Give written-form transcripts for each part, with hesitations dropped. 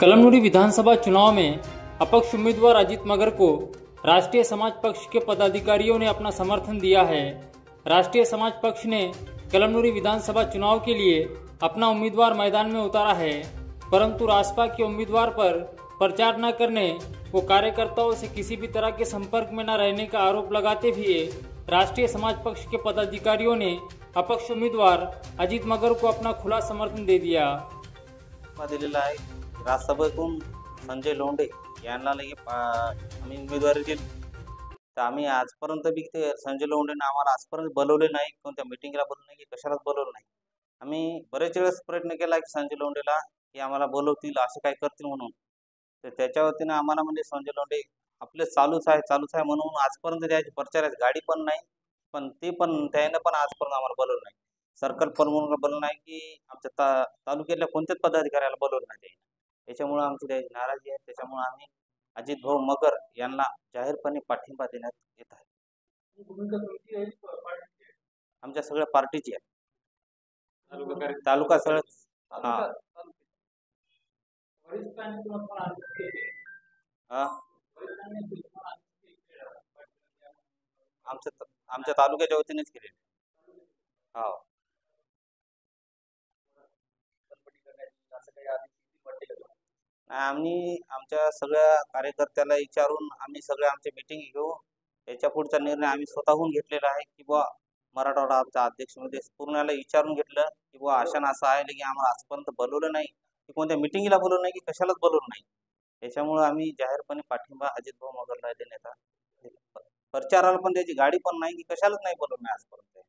कलमनुरी विधानसभा चुनाव में अपक्ष उम्मीदवार अजीत मगर को राष्ट्रीय समाज पक्ष के पदाधिकारियों ने अपना समर्थन दिया है। राष्ट्रीय समाज पक्ष ने कलमनुरी विधानसभा चुनाव के लिए अपना उम्मीदवार मैदान में उतारा है, परंतु रासपा के उम्मीदवार पर प्रचार न करने व कार्यकर्ताओं से किसी भी तरह के संपर्क में न रहने का आरोप लगाते हुए राष्ट्रीय समाज पक्ष के पदाधिकारियों ने अपक्ष उम्मीदवार अजीत मगर को अपना खुला समर्थन दे दिया। राज्यसभेतून संजय लोंढे यांना आम्ही उमेदवारी दिली, तर आम्ही आजपर्यंत बी ते संजय लोंढेने आम्हाला आजपर्यंत बोलवले नाही, कोणत्या मीटिंगला बोलवलं नाही, की कशालाच बोलवलं नाही। आम्ही बरेच वेळेस प्रयत्न केला की संजय लोंढेला की आम्हाला बोलवतील, असं काय करतील म्हणून, तर त्याच्या वतीने आम्हाला म्हणजे संजय लोंढे आपले चालूच आहे म्हणून आजपर्यंत त्याची प्रचाराची गाडी पण नाही, पण त्याने पण आजपर्यंत आम्हाला बोलवलं नाही। सर्कल प्रमुखाला बोलवलं नाही की आमच्या तालुक्यातल्या कोणत्याच पदाधिकाऱ्याला बोलवलं नाही। त्याच्यामुळे आमची त्याची नाराजी आहे। त्याच्यामुळे आम्ही अजित भाऊ मगर यांना जाहीरपणे पाठिंबा देण्यात येत आहे। आमच्या सगळ्या पार्टीची आहे, तालुका सगळं आमच्या तालुक्याच्या वतीनेच केले। हो, आम्ही आमच्या सगळ्या कार्यकर्त्याला विचारून आम्ही सगळे आमचे मीटिंग घेऊ, याच्या पुढचा निर्णय आम्ही स्वतःहून घेतलेला आहे की बुवा मराठवाडा आमच्या अध्यक्षमध्ये पूर्णला विचारून घेतलं की बुवा अशानं असं आहे की आम्हाला आजपर्यंत बोलवलं नाही, की कोणत्या मीटिंगला बोलवलं नाही, की कशालाच बोलवलं नाही। त्याच्यामुळे आम्ही जाहीरपणे पाठिंबा अजित भाऊ मगरला देण्याचा, प्रचाराला पण त्याची गाडी पण नाही, की कशालाच नाही बोलवलं नाही आजपर्यंत।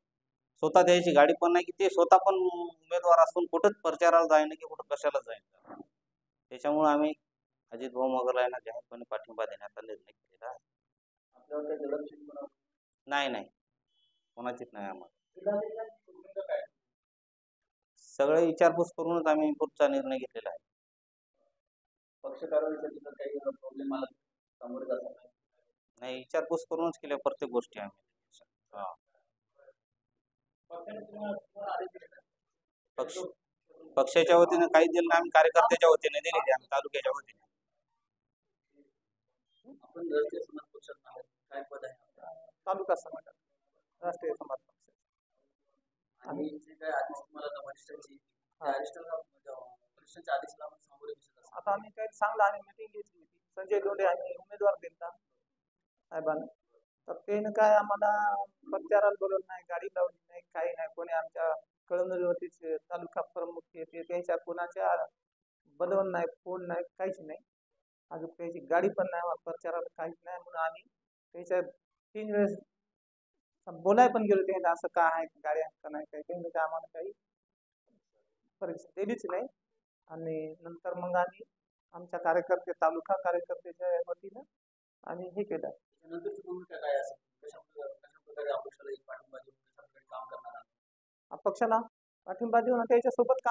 स्वतः त्याची गाडी पण नाही, की ते स्वतः पण उमेदवार असून कुठंच प्रचाराला जाईन की कुठं कशालाच जाईन। त्याच्यामुळे आम्ही अजित भाऊ मगरला यांना जाहीरपणे पाठिंबा देण्याचा निर्णय केलेला आहे। नाही, कोणाचीच नाही। आम्हाला सगळे विचारपूस करूनच आम्ही पुढचा निर्णय घेतलेला आहे। नाही, विचारपूस करूनच केल्या प्रत्येक गोष्टी आम्ही। पक्षाच्या वतीने काही दिलं नाही, आम्ही कार्यकर्त्याच्या वतीने दिलेली, आम्ही तालुक्याच्या वतीने। तालुका समाज राष्ट्रीय समाज पक्ष आणि आता आम्ही काही चांगला आम्ही मीटिंग घेतली होती, संजय लोंढे आणि उमेदवार दिलता साहेबांना, तर त्याने काय आम्हाला प्रचाराला बोलवलं नाही, गाडी लावली नाही, काही नाही। कोणी आमच्या कळमनुरीवरतीच तालुका प्रमुख येते, त्यांच्या कोणाच्या बोलवलं नाही, फोन नाही, काहीच नाही। अजून त्याची गाडी पण नाही, प्रचाराला काहीच नाही, म्हणून आम्ही त्याच्या 3 वेळेस बोलाय पण गेलो त्यांना, असं का आहे, गाडी का नाही, काही त्यांनी काय आम्हाला काही परीक्षा दिलीच नाही। आणि नंतर मग आम्ही आमच्या तालुका कार्यकर्त्याच्या वतीनं आम्ही हे केलं। पक्षाला पाठिंबा देऊन त्याच्यासोबत